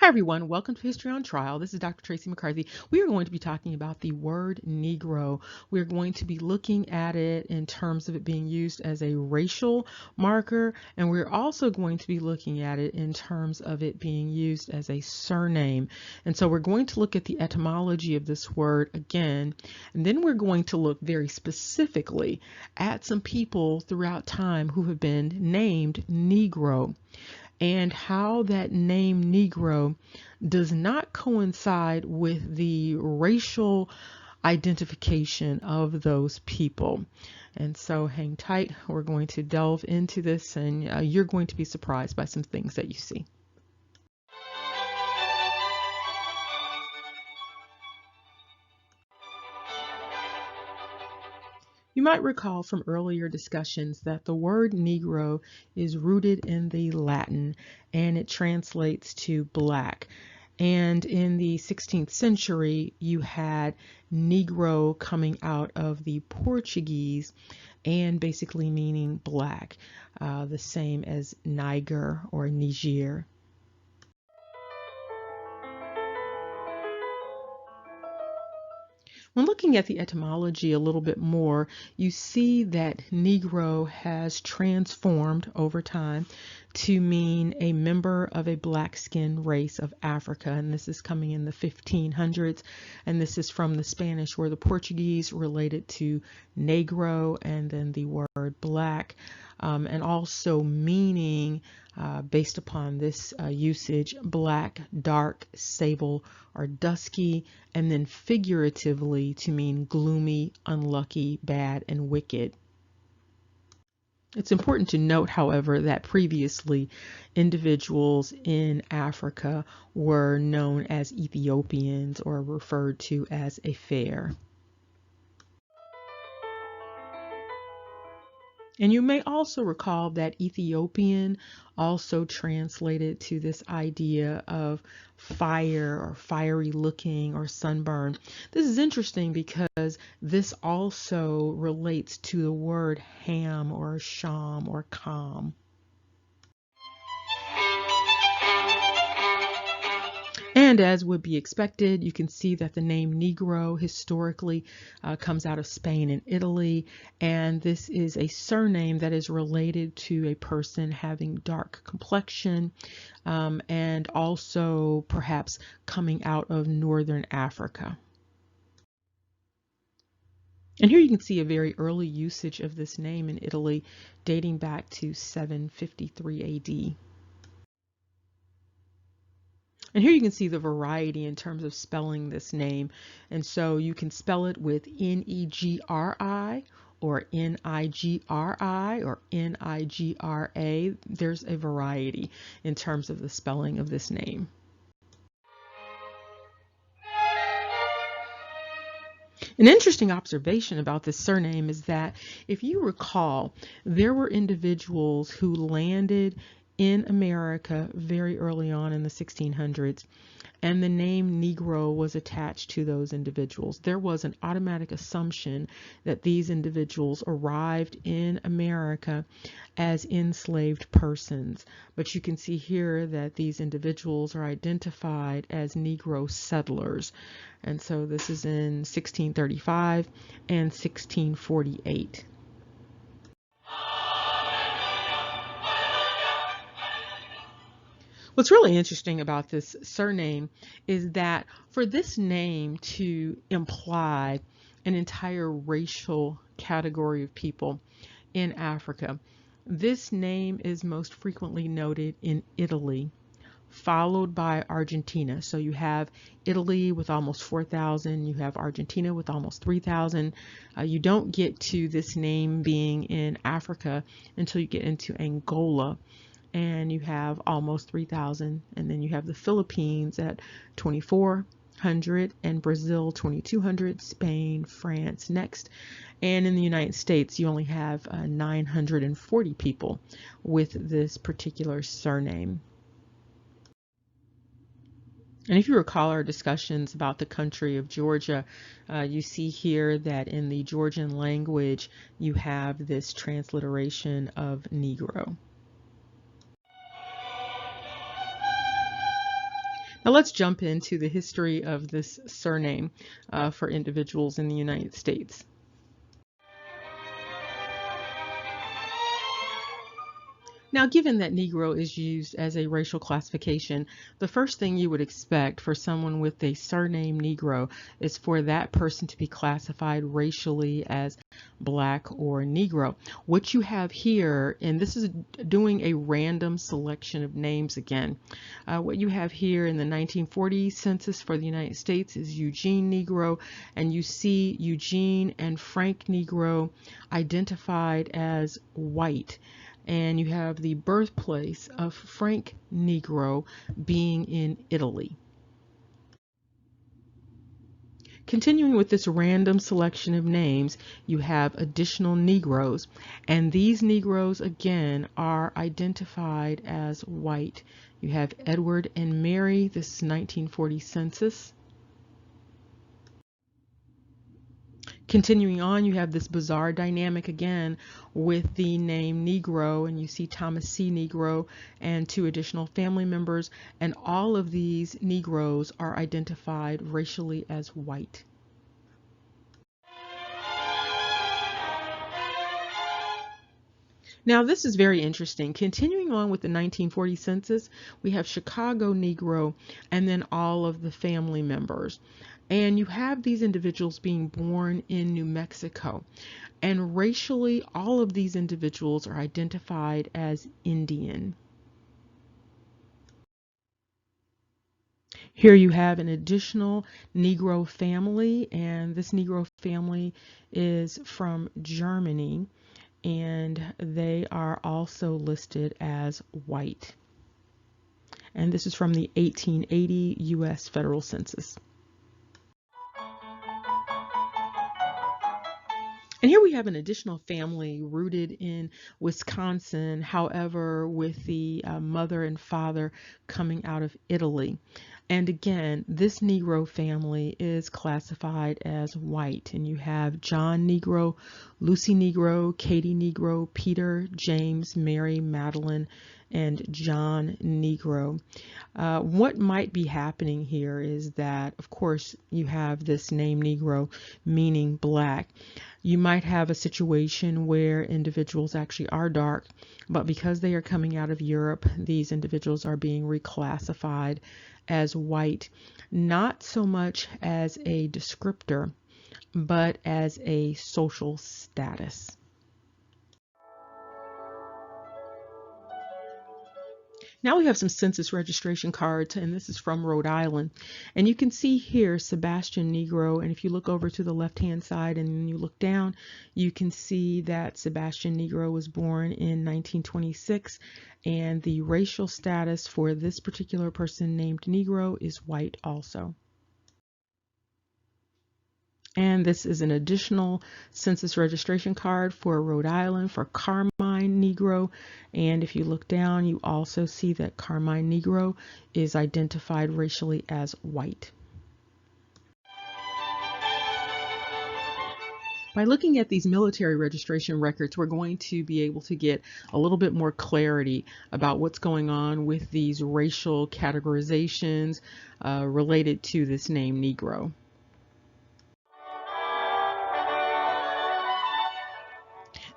Hi everyone, welcome to History on Trial. This is Dr. Tracey McCarthy. We are going to be talking about the word Negro. We're going to be looking at it in terms of it being used as a racial marker, and we're also going to be looking at it in terms of it being used as a surname. And so we're going to look at the etymology of this word again, and then we're going to look very specifically at some people throughout time who have been named Negro, and how that name Negro does not coincide with the racial identification of those people. And so hang tight, we're going to delve into this, and you're going to be surprised by some things that you see. You might recall from earlier discussions that the word Negro is rooted in the Latin, and it translates to black. And in the 16th century, you had Negro coming out of the Portuguese and basically meaning black, the same as Niger or Niger. When looking at the etymology a little bit more, you see that Negro has transformed over time to mean a member of a black-skinned race of Africa, and this is coming in the 1500s, and this is from the Spanish, where the Portuguese related to negro and then the word black, and also meaning, based upon this usage, black, dark, sable, or dusky, and then figuratively to mean gloomy, unlucky, bad, and wicked. It's important to note, however, that previously individuals in Africa were known as Ethiopians or referred to as a fair. And you may also recall that Ethiopian also translated to this idea of fire or fiery looking or sunburn. This is interesting because this also relates to the word ham or sham or calm. And as would be expected, you can see that the name Negro historically comes out of Spain and Italy, and this is a surname that is related to a person having dark complexion, and also perhaps coming out of northern Africa. And here you can see a very early usage of this name in Italy dating back to 753 AD. And here you can see the variety in terms of spelling this name. And so you can spell it with Negri or Nigri or Nigra. There's a variety in terms of the spelling of this name. An interesting observation about this surname is that if you recall, there were individuals who landed in America very early on in the 1600s, and the name Negro was attached to those individuals. There was an automatic assumption that these individuals arrived in America as enslaved persons, but you can see here that these individuals are identified as Negro settlers, and so this is in 1635 and 1648. What's really interesting about this surname is that for this name to imply an entire racial category of people in Africa, this name is most frequently noted in Italy, followed by Argentina. So you have Italy with almost 4,000, you have Argentina with almost 3,000. You don't get to this name being in Africa until you get into Angola, and you have almost 3,000, and then you have the Philippines at 2,400, and Brazil 2,200, Spain, France next, and in the United States you only have 940 people with this particular surname. And if you recall our discussions about the country of Georgia, you see here that in the Georgian language you have this transliteration of Negro. Now let's jump into the history of this surname for individuals in the United States. Now, given that Negro is used as a racial classification, the first thing you would expect for someone with a surname Negro is for that person to be classified racially as Black or Negro. What you have here, and this is doing a random selection of names again, what you have here in the 1940 census for the United States is Eugene Negro, and you see Eugene and Frank Negro identified as white. And you have the birthplace of Frank Negro being in Italy. Continuing with this random selection of names, you have additional Negroes, and these Negroes again are identified as white. You have Edward and Mary, this is 1940 census. Continuing on, you have this bizarre dynamic again with the name Negro, and you see Thomas C. Negro and 2 additional family members, and all of these Negroes are identified racially as white. Now, this is very interesting. Continuing on with the 1940 census, we have Chicago Negro and then all of the family members. And you have these individuals being born in New Mexico. And racially, all of these individuals are identified as Indian. Here you have an additional Negro family, and this Negro family is from Germany, and they are also listed as white. And this is from the 1880 U.S. Federal Census. And here we have an additional family rooted in Wisconsin, however, with the mother and father coming out of Italy. And again, this Negro family is classified as white. And you have John Negro, Lucy Negro, Katie Negro, Peter, James, Mary, Madeline, and John Negro. What might be happening here is that, of course, you have this name Negro meaning black. You might have a situation where individuals actually are dark, but because they are coming out of Europe, these individuals are being reclassified as white, not so much as a descriptor, but as a social status. Now we have some census registration cards, and this is from Rhode Island. And you can see here Sebastian Negro, and if you look over to the left-hand side and you look down, you can see that Sebastian Negro was born in 1926, and the racial status for this particular person named Negro is white also. And this is an additional census registration card for Rhode Island for Carmine Negro. And if you look down, you also see that Carmine Negro is identified racially as white. By looking at these military registration records, we're going to be able to get a little bit more clarity about what's going on with these racial categorizations related to this name Negro.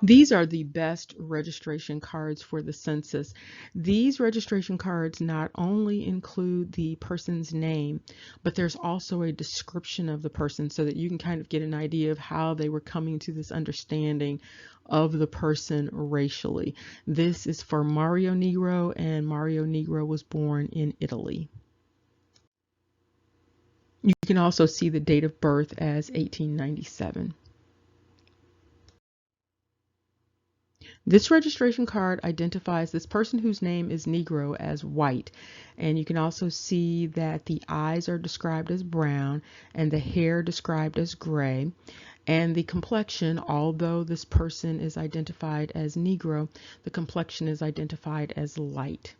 These are the best registration cards for the census. These registration cards not only include the person's name, but there's also a description of the person so that you can kind of get an idea of how they were coming to this understanding of the person racially. This is for Mario Negro, and Mario Negro was born in Italy. You can also see the date of birth as 1897. This registration card identifies this person whose name is Negro as white, and you can also see that the eyes are described as brown and the hair described as gray, and the complexion, although this person is identified as Negro, the complexion is identified as light.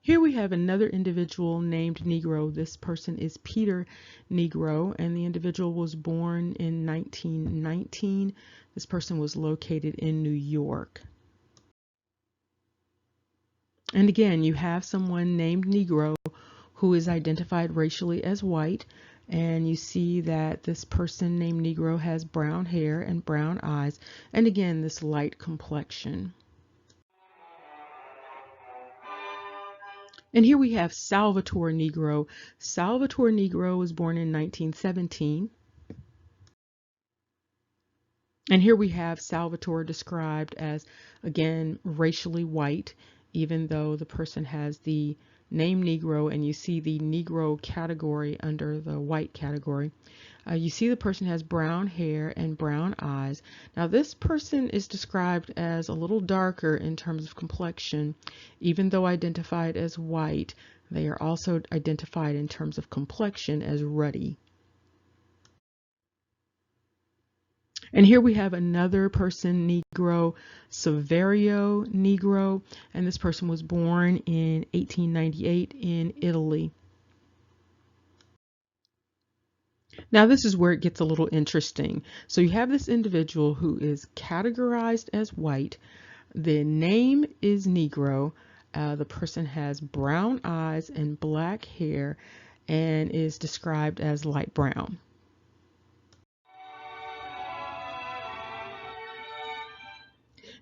Here we have another individual named Negro. This person is Peter Negro, and the individual was born in 1919. This person was located in New York. And again, you have someone named Negro who is identified racially as white. And you see that this person named Negro has brown hair and brown eyes. And again, this light complexion. And here we have Salvatore Negro. Salvatore Negro was born in 1917. And here we have Salvatore described as, again, racially white, even though the person has the name Negro, and you see the Negro category under the white category. You see the person has brown hair and brown eyes. Now this person is described as a little darker in terms of complexion. Even though identified as white, they are also identified in terms of complexion as ruddy. And here we have another person, Negro, Saverio Negro, and this person was born in 1898 in Italy. Now this is where it gets a little interesting. So you have this individual who is categorized as white. The name is Negro. The person has brown eyes and black hair and is described as light brown.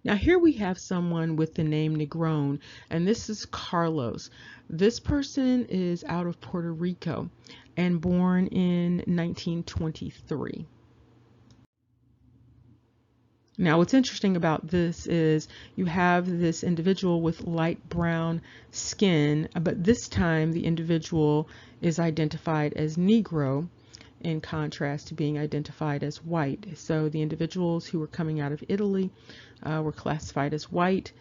Now here we have someone with the name Negron, and this is Carlos. This person is out of Puerto Rico and born in 1923. Now what's interesting about this is you have this individual with light brown skin, but this time the individual is identified as Negro, in contrast to being identified as white. So the individuals who were coming out of Italy were classified as white,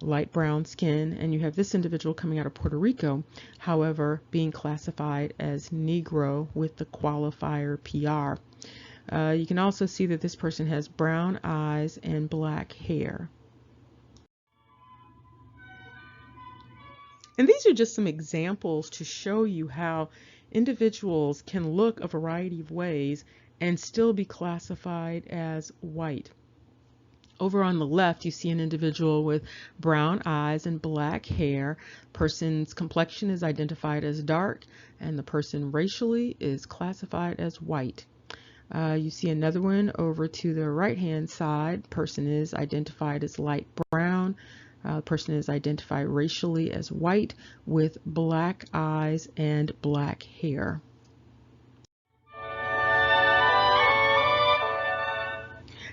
light brown skin, and you have this individual coming out of Puerto Rico, however, being classified as Negro with the qualifier PR. You can also see that this person has brown eyes and black hair. And these are just some examples to show you how individuals can look a variety of ways and still be classified as white. Over on the left, you see an individual with brown eyes and black hair. Person's complexion is identified as dark, and the person racially is classified as white. You see another one over to the right-hand side. Person is identified as light brown. Person is identified racially as white with black eyes and black hair.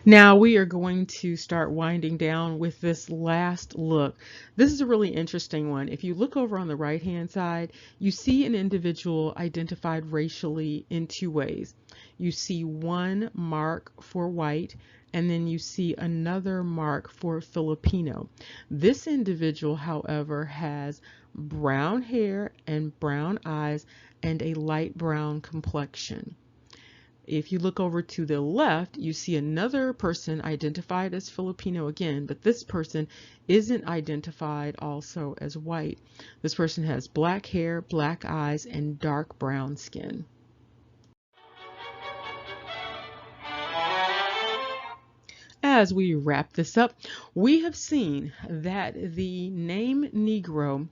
Now we are going to start winding down with this last look. This is a really interesting one. If you look over on the right-hand side, you see an individual identified racially in two ways. You see one mark for white, and then you see another mark for Filipino. This individual, however, has brown hair and brown eyes and a light brown complexion. If you look over to the left, you see another person identified as Filipino again, but this person isn't identified also as white. This person has black hair, black eyes, and dark brown skin. As we wrap this up, we have seen that the name Negro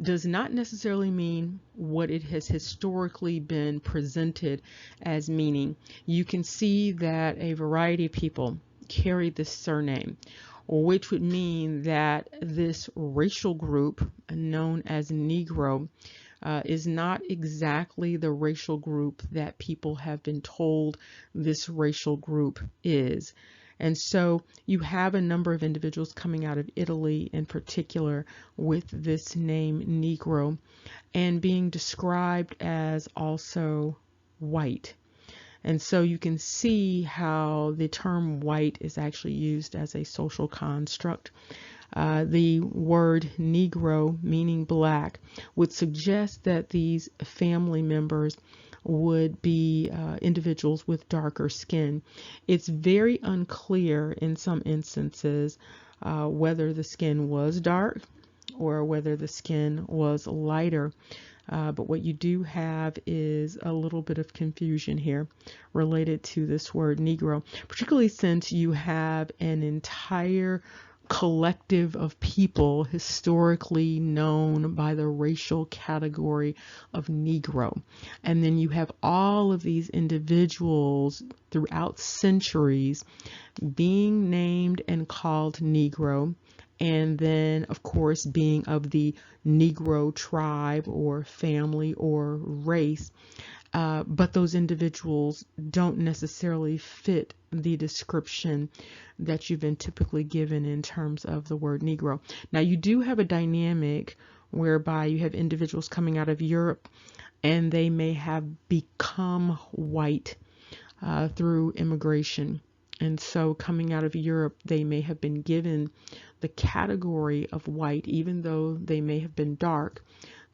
does not necessarily mean what it has historically been presented as meaning. You can see that a variety of people carry this surname, which would mean that this racial group known as Negro is not exactly the racial group that people have been told this racial group is. And so you have a number of individuals coming out of Italy in particular with this name Negro and being described as also white. And so you can see how the term white is actually used as a social construct. The word Negro, meaning black, would suggest that these family members would be individuals with darker skin. It's very unclear in some instances whether the skin was dark or whether the skin was lighter. But what you do have is a little bit of confusion here related to this word Negro, particularly since you have an entire collective of people historically known by the racial category of Negro. And then you have all of these individuals throughout centuries being named and called Negro, and then of course being of the Negro tribe or family or race. But those individuals don't necessarily fit the description that you've been typically given in terms of the word Negro. Now, you do have a dynamic whereby you have individuals coming out of Europe and they may have become white through immigration. And so coming out of Europe, they may have been given the category of white, even though they may have been dark,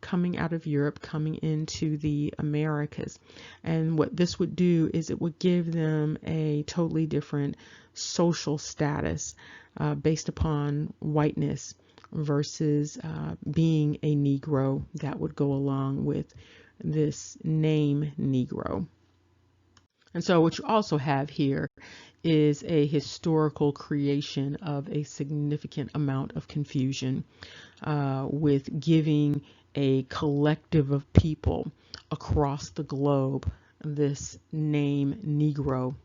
coming out of Europe, coming into the Americas. And what this would do is it would give them a totally different social status based upon whiteness versus being a Negro that would go along with this name Negro. And so what you also have here is a historical creation of a significant amount of confusion with giving a collective of people across the globe this name Negro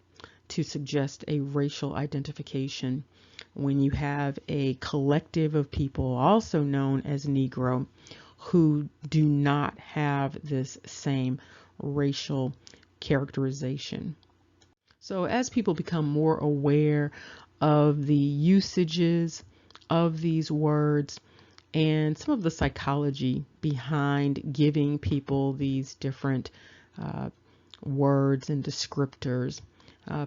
to suggest a racial identification, when you have a collective of people also known as Negro who do not have this same racial characterization. So as people become more aware of the usages of these words and some of the psychology behind giving people these different words and descriptors,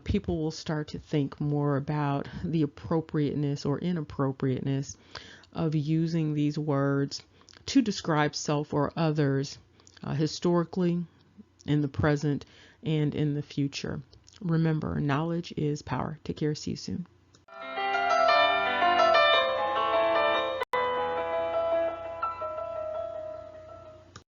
people will start to think more about the appropriateness or inappropriateness of using these words to describe self or others historically, in the present, and in the future. Remember, knowledge is power. Take care. See you soon.